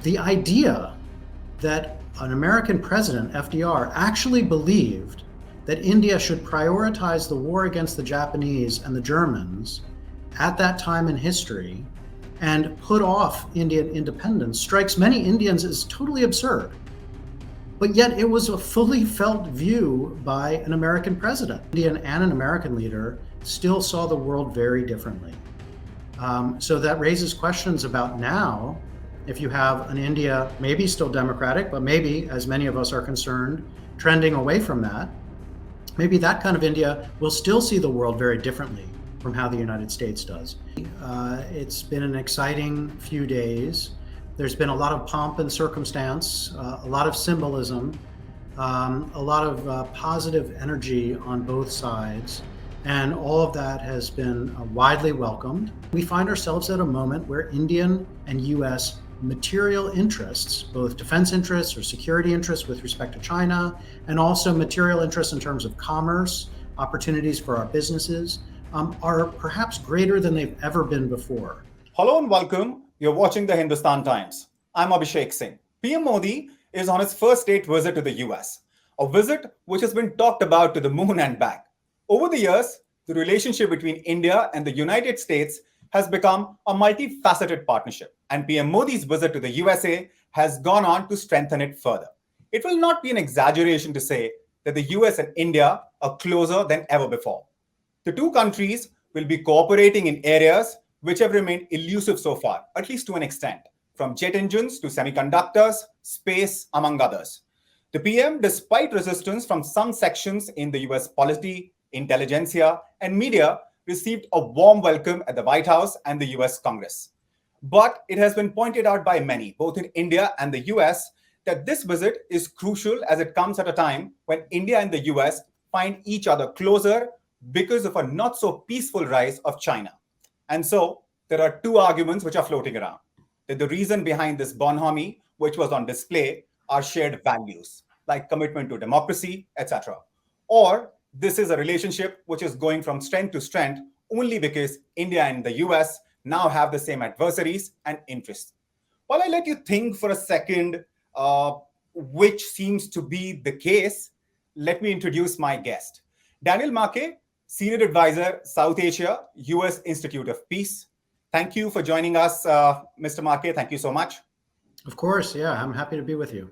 The idea that an American president, FDR, actually believed that India should prioritize the war against the Japanese and the Germans at that time in history and put off Indian independence strikes many Indians as totally absurd. But yet it was a fully felt view by an American president. Indian and an American leader still saw the world very differently. So that raises questions about now, if you have an India, maybe still democratic, but maybe, as many of us are concerned, trending away from that, maybe that kind of India will still see the world very differently from how the United States does. It's been an exciting few days. There's been a lot of pomp and circumstance, a lot of symbolism, a lot of positive energy on both sides, and all of that has been widely welcomed. We find ourselves at a moment where Indian and U.S. material interests, both defense interests or security interests with respect to China, and also material interests in terms of commerce, opportunities for our businesses, are perhaps greater than they've ever been before. Hello and welcome. You're watching the Hindustan Times. I'm Abhishek Singh. PM Modi is on his first state visit to the U.S., a visit which has been talked about to the moon and back. Over the years, the relationship between India and the United States has become a multi-faceted partnership, and PM Modi's visit to the USA has gone on to strengthen it further. It will not be an exaggeration to say that the US and India are closer than ever before. The two countries will be cooperating in areas which have remained elusive so far, at least to an extent, from jet engines to semiconductors, space, among others. The PM, despite resistance from some sections in the US polity, intelligentsia, and media, received a warm welcome at the White House and the US Congress. But it has been pointed out by many, both in India and the US, that this visit is crucial as it comes at a time when India and the US find each other closer because of a not so peaceful rise of China. And so there are two arguments which are floating around. That the reason behind this bonhomie, which was on display, are shared values like commitment to democracy, etc. Or this is a relationship which is going from strength to strength only because India and the US now have the same adversaries and interests. While I let you think for a second, which seems to be the case, let me introduce my guest. Daniel Markey, Senior Advisor, South Asia, U.S. Institute of Peace. Thank you for joining us, Mr. Markey. Thank you so much. Of course, yeah, I'm happy to be with you.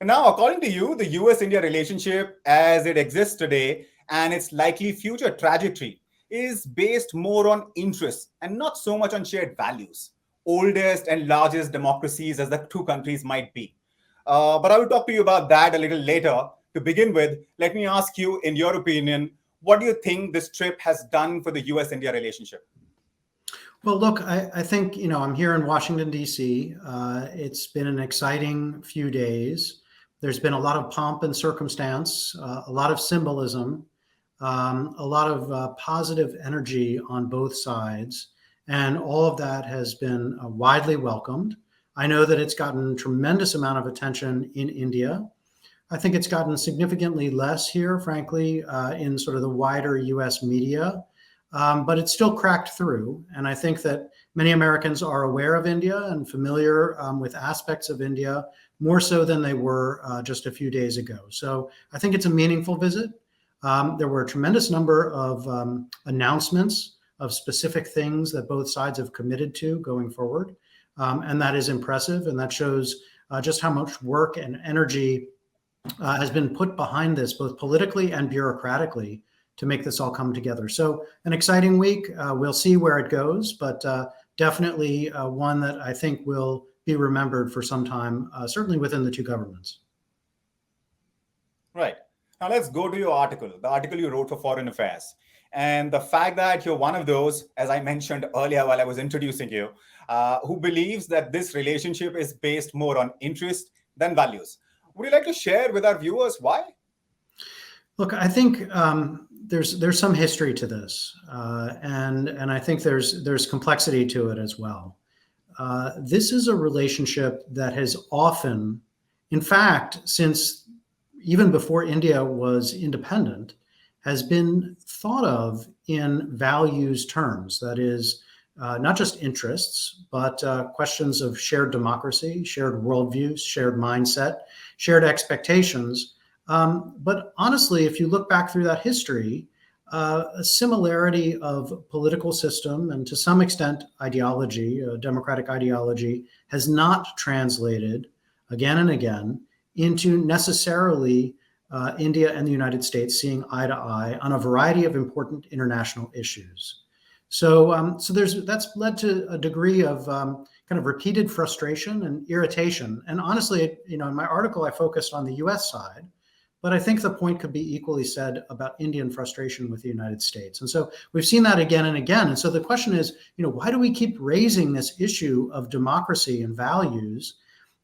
Now, according to you, the U.S.-India relationship as it exists today and its likely future trajectory is based more on interests and not so much on shared values. Oldest and largest democracies as the two countries might be. But I will talk to you about that a little later. To begin with, let me ask you, in your opinion, what do you think this trip has done for the U.S.-India relationship? Well, look, I think, I'm here in Washington, D.C. It's been an exciting few days. There's been a lot of pomp and circumstance, a lot of symbolism, a lot of positive energy on both sides. And all of that has been widely welcomed. I know that it's gotten a tremendous amount of attention in India. I think it's gotten significantly less here, frankly, in sort of the wider US media, but it's still cracked through. And I think that many Americans are aware of India and familiar with aspects of India, more so than they were just a few days ago. So I think it's a meaningful visit. There were a tremendous number of announcements of specific things that both sides have committed to going forward. And that is impressive. And that shows just how much work and energy has been put behind this, both politically and bureaucratically, to make this all come together. So an exciting week. We'll see where it goes, but definitely one that I think will be remembered for some time, certainly within the two governments. Right. Now let's go to your article, the article you wrote for Foreign Affairs. And the fact that you're one of those, as I mentioned earlier while I was introducing you, who believes that this relationship is based more on interest than values. Would you like to share with our viewers why? Look, I think there's some history to this, and I think there's complexity to it as well. This is a relationship that has often, in fact, since even before India was independent, has been thought of in values terms. That is, not just interests, but questions of shared democracy, shared worldviews, shared mindset, shared expectations. But honestly, if you look back through that history, a similarity of political system and to some extent ideology, democratic ideology, has not translated again and again into necessarily India and the United States seeing eye to eye on a variety of important international issues. So that's led to a degree of kind of repeated frustration and irritation. And honestly, in my article, I focused on the U.S. side, but I think the point could be equally said about Indian frustration with the United States. And so we've seen that again and again. And so the question is, why do we keep raising this issue of democracy and values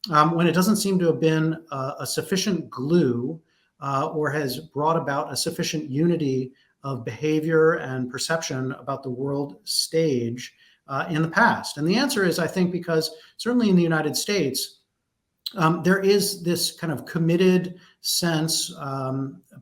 when it doesn't seem to have been a sufficient glue or has brought about a sufficient unity of behavior and perception about the world stage in the past? And the answer is, I think, because certainly in the United States, there is this kind of committed sense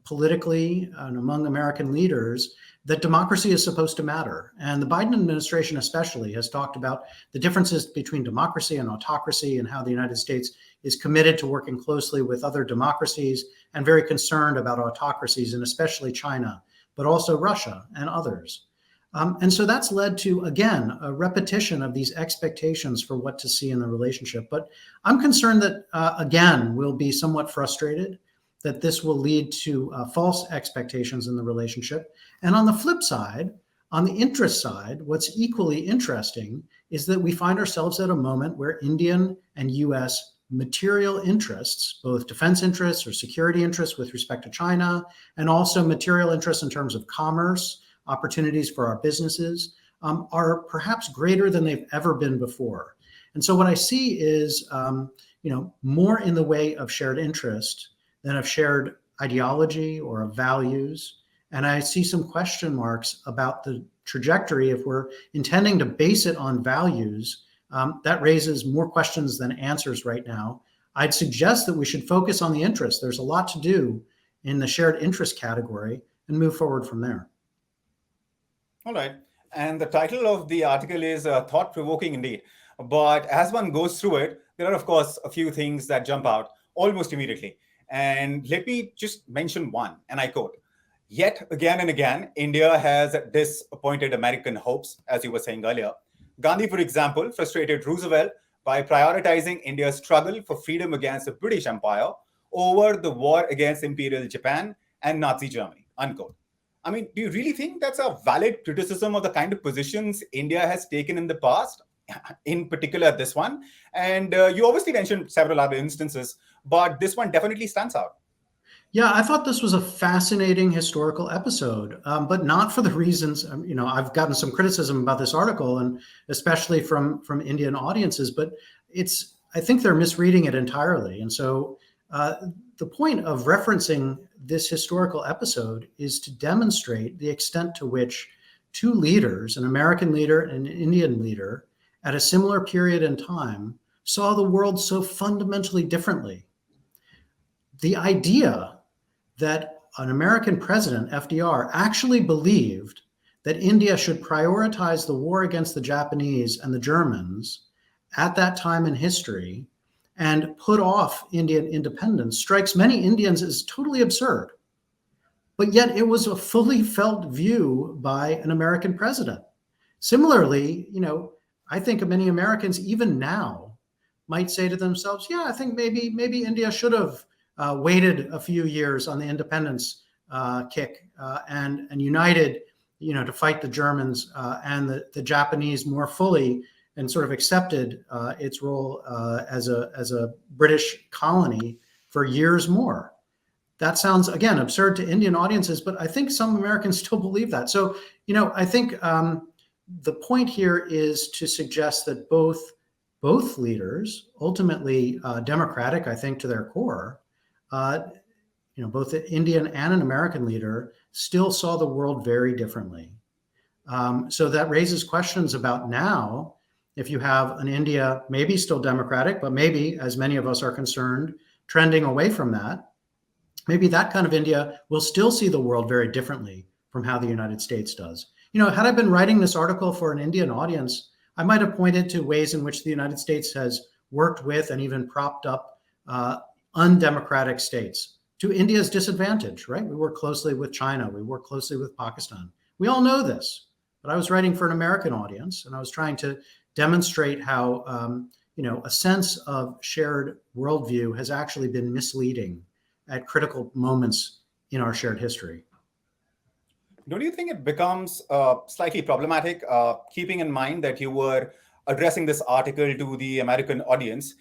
politically and among American leaders that democracy is supposed to matter. And the Biden administration especially has talked about the differences between democracy and autocracy and how the United States is committed to working closely with other democracies and very concerned about autocracies, and especially China, but also Russia and others. And so that's led to, again, a repetition of these expectations for what to see in the relationship. But I'm concerned that, again, we'll be somewhat frustrated, that this will lead to false expectations in the relationship. And on the flip side, on the interest side, what's equally interesting is that we find ourselves at a moment where Indian and U.S. material interests, both defense interests or security interests with respect to China, and also material interests in terms of commerce, opportunities for our businesses, are perhaps greater than they've ever been before. And so what I see is, more in the way of shared interest than of shared ideology or of values. And I see some question marks about the trajectory. If we're intending to base it on values, that raises more questions than answers right now. I'd suggest that we should focus on the interest. There's a lot to do in the shared interest category and move forward from there. All right. And the title of the article is thought-provoking indeed. But as one goes through it, there are, of course, a few things that jump out almost immediately. And let me just mention one, and I quote, "Yet again and again, India has disappointed American hopes," as you were saying earlier. Gandhi, for example, frustrated Roosevelt by prioritizing India's struggle for freedom against the British Empire over the war against Imperial Japan and Nazi Germany, unquote. I mean, do you really think that's a valid criticism of the kind of positions India has taken in the past, in particular this one? And you obviously mentioned several other instances, but this one definitely stands out. Yeah, I thought this was a fascinating historical episode, but not for the reasons, I've gotten some criticism about this article, and especially from Indian audiences, but I think they're misreading it entirely. And so the point of referencing this historical episode is to demonstrate the extent to which two leaders, an American leader and an Indian leader, at a similar period in time, saw the world so fundamentally differently. The idea that an American president, FDR, actually believed that India should prioritize the war against the Japanese and the Germans at that time in history and put off Indian independence strikes many Indians as totally absurd. But yet it was a fully felt view by an American president. Similarly, I think many Americans, even now, might say to themselves, yeah, I think maybe India should have waited a few years on the independence kick and united, to fight the Germans and the Japanese more fully, and sort of accepted its role as a British colony for years more. That sounds, again, absurd to Indian audiences, but I think some Americans still believe that. So, I think the point here is to suggest that both leaders, ultimately democratic, I think, to their core, both the Indian and an American leader still saw the world very differently. So that raises questions about now, if you have an India maybe still democratic, but maybe, as many of us are concerned, trending away from that, maybe that kind of India will still see the world very differently from how the United States does. Had I been writing this article for an Indian audience, I might have pointed to ways in which the United States has worked with and even propped up undemocratic states to India's disadvantage, right? We work closely with China. We work closely with Pakistan. We all know this, but I was writing for an American audience, and I was trying to demonstrate how, a sense of shared worldview has actually been misleading at critical moments in our shared history. Don't you think it becomes slightly problematic, keeping in mind that you were addressing this article to the American audience?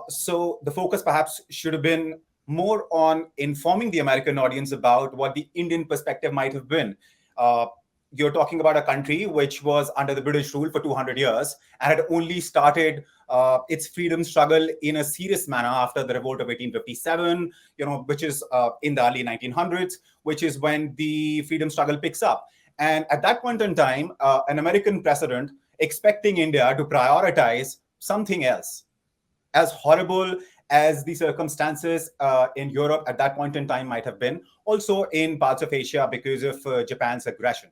So the focus perhaps should have been more on informing the American audience about what the Indian perspective might have been. You're talking about a country which was under the British rule for 200 years and had only started its freedom struggle in a serious manner after the revolt of 1857, which is in the early 1900s, which is when the freedom struggle picks up. And at that point in time, an American president expecting India to prioritize something else, as horrible as the circumstances in Europe at that point in time might have been, also in parts of Asia because of Japan's aggression.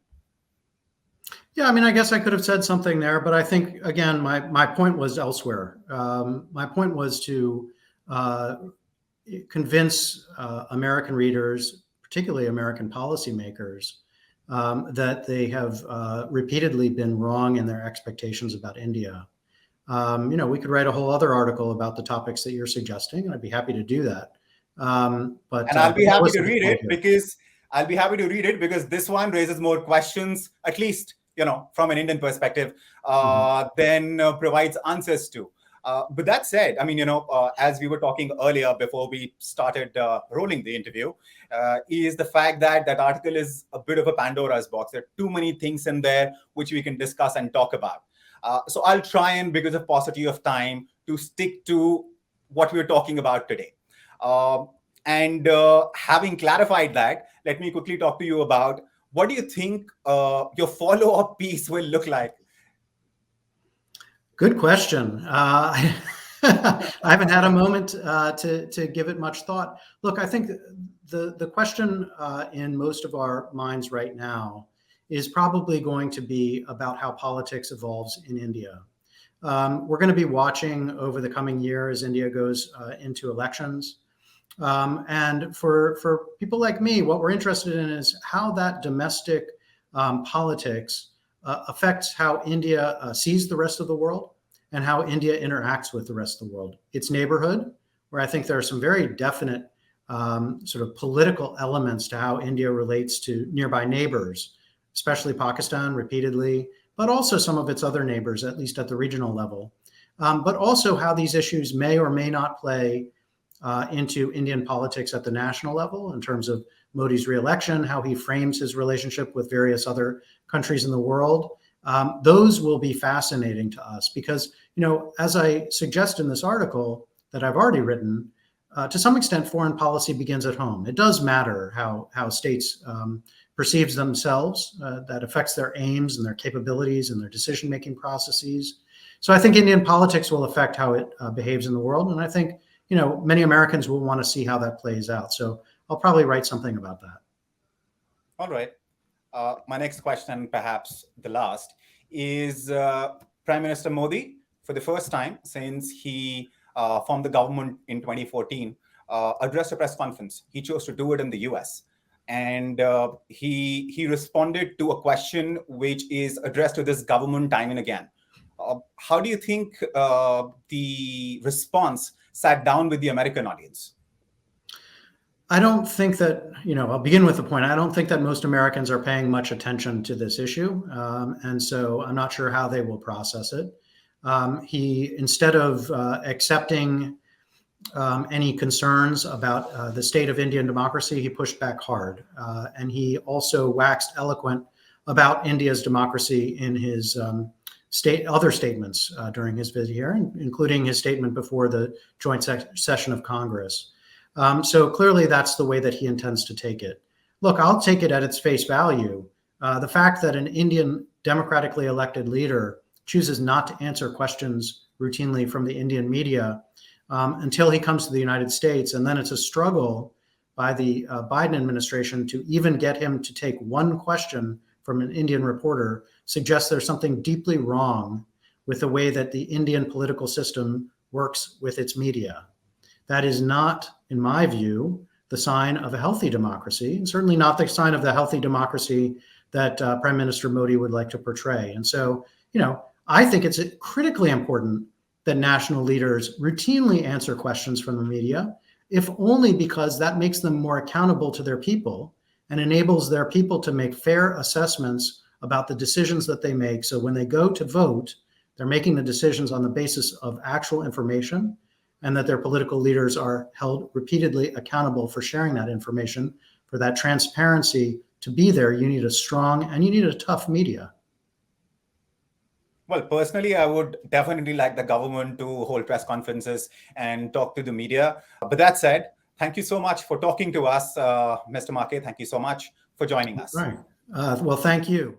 Yeah, I guess I could have said something there, but I think, again, my point was elsewhere. My point was to convince American readers, particularly American policymakers, that they have repeatedly been wrong in their expectations about India. We could write a whole other article about the topics that you're suggesting, and I'd be happy to do that. But I'll be happy to read it because this one raises more questions, at least from an Indian perspective, than provides answers to. But that said, as we were talking earlier before we started rolling the interview, is the fact that that article is a bit of a Pandora's box. There are too many things in there which we can discuss and talk about. So I'll try and, because of paucity of time, to stick to what we're talking about today. And having clarified that, let me quickly talk to you about what do you think your follow-up piece will look like? Good question. I haven't had a moment to give it much thought. Look, I think the question in most of our minds right now is probably going to be about how politics evolves in India. We're going to be watching over the coming year as India goes into elections. And for people like me, what we're interested in is how that domestic politics affects how India sees the rest of the world and how India interacts with the rest of the world. Its neighborhood, where I think there are some very definite sort of political elements to how India relates to nearby neighbors, especially Pakistan repeatedly, but also some of its other neighbors, at least at the regional level, but also how these issues may or may not play into Indian politics at the national level in terms of Modi's reelection, how he frames his relationship with various other countries in the world. Those will be fascinating to us because, as I suggest in this article that I've already written, to some extent, foreign policy begins at home. It does matter how states perceives themselves. That affects their aims and their capabilities and their decision-making processes. So I think Indian politics will affect how it behaves in the world. And I think, many Americans will want to see how that plays out. So I'll probably write something about that. All right. My next question, perhaps the last, is Prime Minister Modi, for the first time since he formed the government in 2014, addressed a press conference. He chose to do it in the U.S. And he responded to a question which is addressed to this government time and again. How do you think the response sat down with the American audience? I don't think that, I'll begin with the point. I don't think that most Americans are paying much attention to this issue. And so I'm not sure how they will process it. He, instead of accepting any concerns about the state of Indian democracy, he pushed back hard. And he also waxed eloquent about India's democracy in his other statements during his visit here, including his statement before the joint session of Congress. So clearly that's the way that he intends to take it. Look, I'll take it at its face value. The fact that an Indian democratically elected leader chooses not to answer questions routinely from the Indian media until he comes to the United States, and then it's a struggle by the Biden administration to even get him to take one question from an Indian reporter suggests there's something deeply wrong with the way that the Indian political system works with its media. That is not, in my view, the sign of a healthy democracy, and certainly not the sign of the healthy democracy that Prime Minister Modi would like to portray. And so, I think it's critically important that national leaders routinely answer questions from the media, if only because that makes them more accountable to their people and enables their people to make fair assessments about the decisions that they make. So when they go to vote, they're making the decisions on the basis of actual information, and that their political leaders are held repeatedly accountable for sharing that information. For that transparency to be there, you need a strong and you need a tough media. Well, personally, I would definitely like the government to hold press conferences and talk to the media. But that said, thank you so much for talking to us, Mr. Markey. Thank you so much for joining us. Right. Well, thank you.